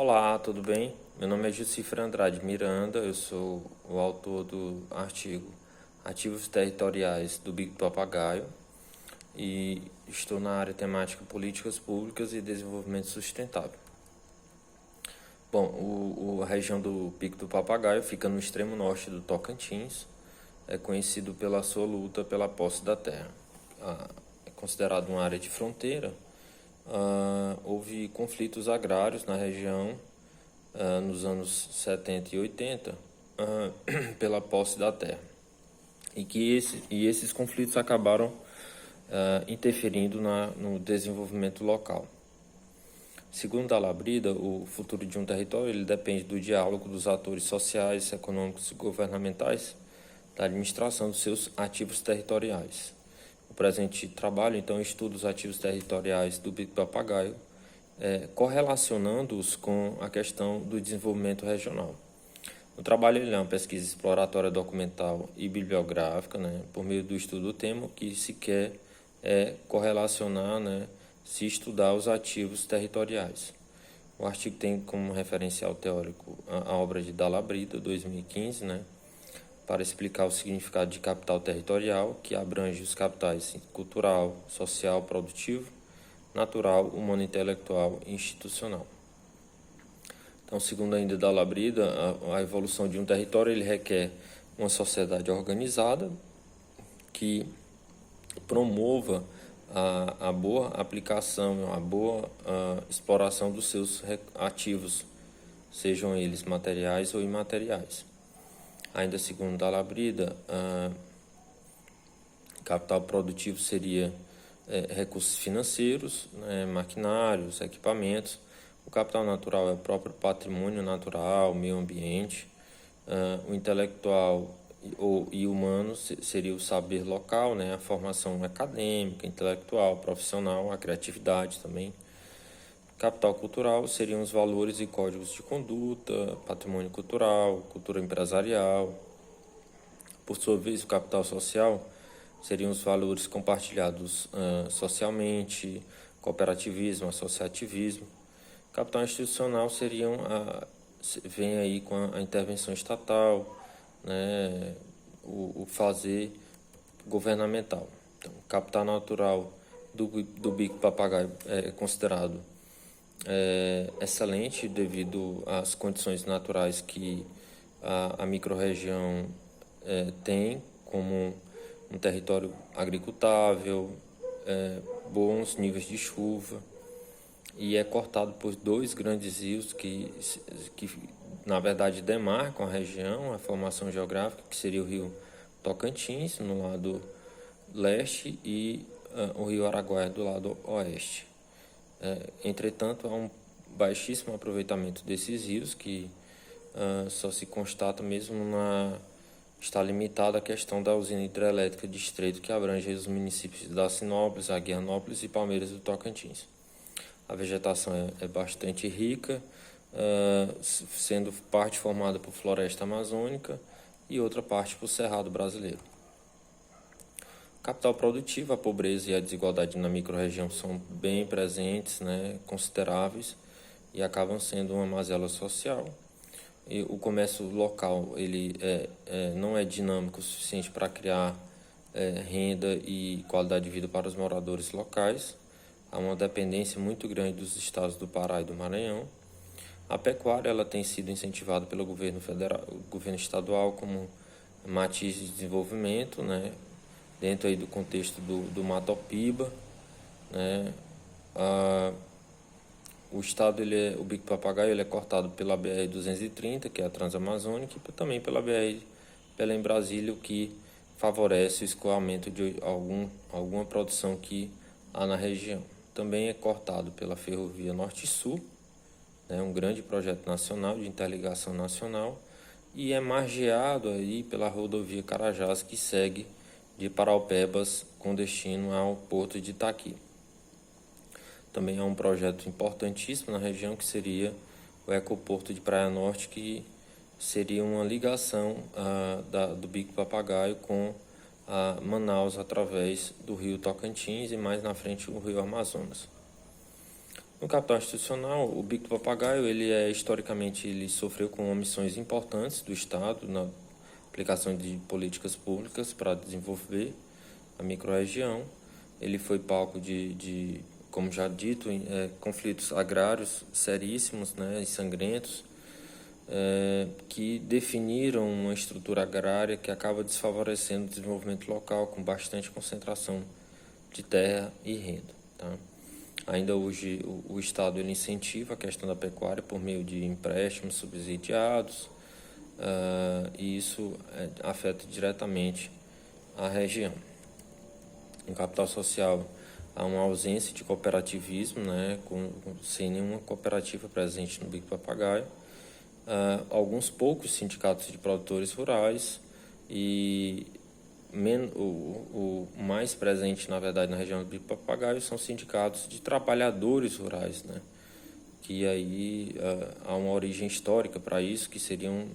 Olá, tudo bem? Meu nome é Jucifra Andrade Miranda, eu sou o autor do artigo Ativos Territoriais do Bico do Papagaio e estou na área temática Políticas Públicas e Desenvolvimento Sustentável. Bom, a região do Pico do Papagaio fica no extremo norte do Tocantins, é conhecido pela sua luta pela posse da terra. É considerado uma área de fronteira. Houve conflitos agrários na região nos anos 70 e 80 pela posse da terra e esses conflitos acabaram interferindo no desenvolvimento local. Segundo a Labrida, o futuro de um território ele depende do diálogo dos atores sociais, econômicos e governamentais da administração dos seus ativos territoriais. O presente trabalho, então, estuda os ativos territoriais do Bico do Papagaio, correlacionando-os com a questão do desenvolvimento regional. O trabalho ele é uma pesquisa exploratória documental e bibliográfica, né, por meio do estudo do tema, que se quer correlacionar, né, se estudar os ativos territoriais. O artigo tem como referencial teórico a obra de Dalabrida, 2015, né, para explicar o significado de capital territorial, que abrange os capitais cultural, social, produtivo, natural, humano, intelectual e institucional. Então, segundo ainda Dalabrida, a evolução de um território ele requer uma sociedade organizada que promova a boa aplicação, a boa exploração dos seus ativos, sejam eles materiais ou imateriais. Ainda segundo Dalabrida, capital produtivo seria recursos financeiros, né, maquinários, equipamentos. O capital natural é o próprio patrimônio natural, meio ambiente. O intelectual e humano seria o saber local, né, a formação acadêmica, intelectual, profissional, a criatividade também. Capital cultural seriam os valores e códigos de conduta, patrimônio cultural, cultura empresarial. Por sua vez, o capital social seriam os valores compartilhados socialmente, cooperativismo, associativismo. Capital institucional vem aí com a intervenção estatal, né, o fazer governamental. Então, o capital natural do Bico do Papagaio é considerado excelente devido às condições naturais que a microrregião tem, como um território agricultável, bons níveis de chuva, e é cortado por dois grandes rios que na verdade demarcam a região, a formação geográfica, que seria o rio Tocantins no lado leste e o rio Araguaia do lado oeste. Entretanto, há um baixíssimo aproveitamento desses rios que só se constata mesmo está limitada a questão da usina hidrelétrica de Estreito, que abrange os municípios de Dacinópolis, Aguianópolis e Palmeiras do Tocantins. A vegetação é bastante rica, sendo parte formada por floresta amazônica e outra parte por cerrado brasileiro. Capital produtivo, a pobreza e a desigualdade na microrregião são bem presentes, né, consideráveis, e acabam sendo uma mazela social. E o comércio local ele não é dinâmico o suficiente para criar renda e qualidade de vida para os moradores locais. Há uma dependência muito grande dos estados do Pará e do Maranhão. A pecuária ela tem sido incentivada pelo governo federal, governo estadual como matiz de desenvolvimento, né, dentro aí do contexto do Matopiba, né. O estado o Bico do Papagaio ele é cortado pela BR-230, que é a Transamazônica, e também pela BR Belém-Brasília, o que favorece o escoamento de alguma produção que há na região. Também é cortado pela Ferrovia Norte-Sul, né, um grande projeto nacional de interligação nacional, e é margeado aí pela rodovia Carajás, que segue de Paraupebas com destino ao porto de Itaqui. Também há um projeto importantíssimo na região, que seria o Ecoporto de Praia Norte, que seria uma ligação do Bico do Papagaio com Manaus através do rio Tocantins e mais na frente o rio Amazonas. No capital institucional, o Bico do Papagaio, historicamente, ele sofreu com omissões importantes do Estado na aplicação de políticas públicas para desenvolver a microrregião. Ele foi palco como já dito, conflitos agrários seríssimos, né, e sangrentos, que definiram uma estrutura agrária que acaba desfavorecendo o desenvolvimento local, com bastante concentração de terra e renda. Tá? Ainda hoje, o Estado ele incentiva a questão da pecuária por meio de empréstimos subsidiados, e isso afeta diretamente a região. No capital social, há uma ausência de cooperativismo, né, sem nenhuma cooperativa presente no Bico do Papagaio. Alguns poucos sindicatos de produtores rurais e o mais presente, na verdade, na região do Bico do Papagaio são sindicatos de trabalhadores rurais, né, que aí há uma origem histórica para isso, que seriam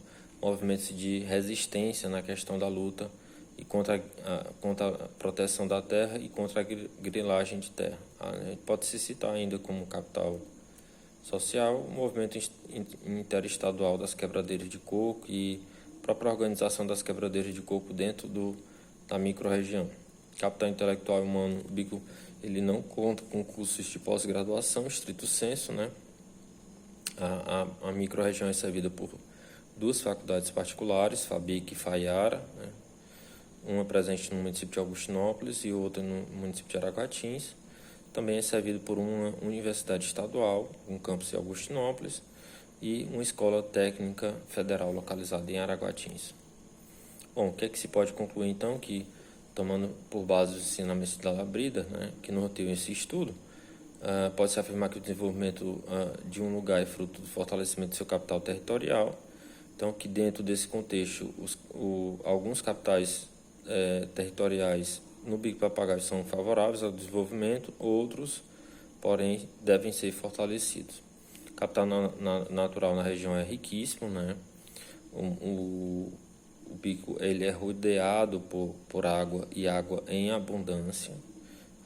movimentos de resistência na questão da luta e contra a proteção da terra e contra a grilagem de terra. A gente pode se citar ainda como capital social o movimento interestadual das quebradeiras de coco e a própria organização das quebradeiras de coco dentro da microrregião. Capital intelectual e humano, o Bico ele não conta com cursos de pós-graduação, estrito sensu, né? A microrregião é servida por duas faculdades particulares, FABIC e FAIARA, né? Uma presente no município de Augustinópolis e outra no município de Araguatins. Também é servido por uma universidade estadual, um campus em Augustinópolis, e uma escola técnica federal localizada em Araguatins. Bom, o que é que se pode concluir então? Que, tomando por base os ensinamentos da Labrida, né, que norteiam esse estudo, pode-se afirmar que o desenvolvimento de um lugar é fruto do fortalecimento do seu capital territorial. Então, que dentro desse contexto, alguns capitais territoriais no Bico do Papagaio são favoráveis ao desenvolvimento, outros, porém, devem ser fortalecidos. O capital natural na região é riquíssimo, né? O Bico ele é rodeado por água e água em abundância,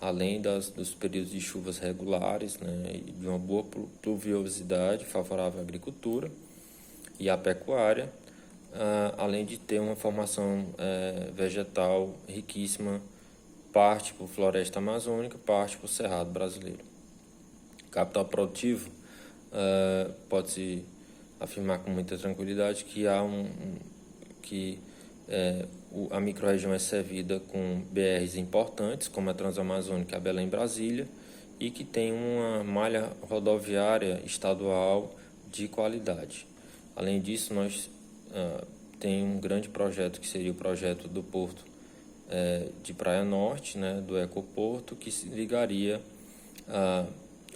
além dos períodos de chuvas regulares, né? E de uma boa pluviosidade favorável à agricultura e à pecuária, além de ter uma formação vegetal riquíssima, parte por floresta amazônica, parte por cerrado brasileiro. Capital produtivo, pode-se afirmar com muita tranquilidade que a microrregião é servida com BRs importantes, como a Transamazônica e a Belém-Brasília, e que tem uma malha rodoviária estadual de qualidade. Além disso, nós temos um grande projeto, que seria o projeto do Porto de Praia Norte, né, do Ecoporto, que se ligaria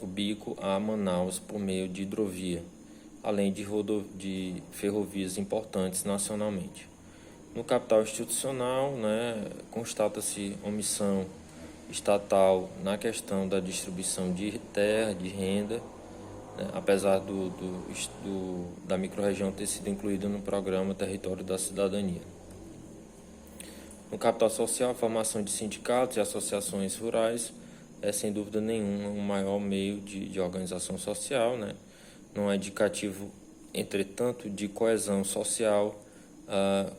o Bico a Manaus por meio de hidrovia, além de ferrovias importantes nacionalmente. No capital institucional, né, constata-se omissão estatal na questão da distribuição de terra, de renda, né, apesar da microrregião ter sido incluída no programa Território da Cidadania. No capital social, a formação de sindicatos e associações rurais é, sem dúvida nenhuma, o maior meio de organização social, né? Não é indicativo, entretanto, de coesão social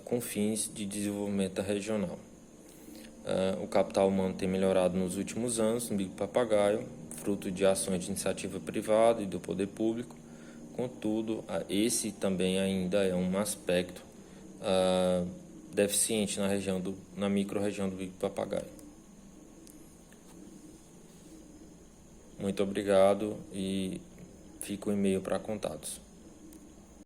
com fins de desenvolvimento regional. O capital humano tem melhorado nos últimos anos no Bico do Papagaio, fruto de ações de iniciativa privada e do poder público. Contudo, esse também ainda é um aspecto deficiente na microrregião do Bico do Papagaio. Muito obrigado e fica o e-mail para contatos.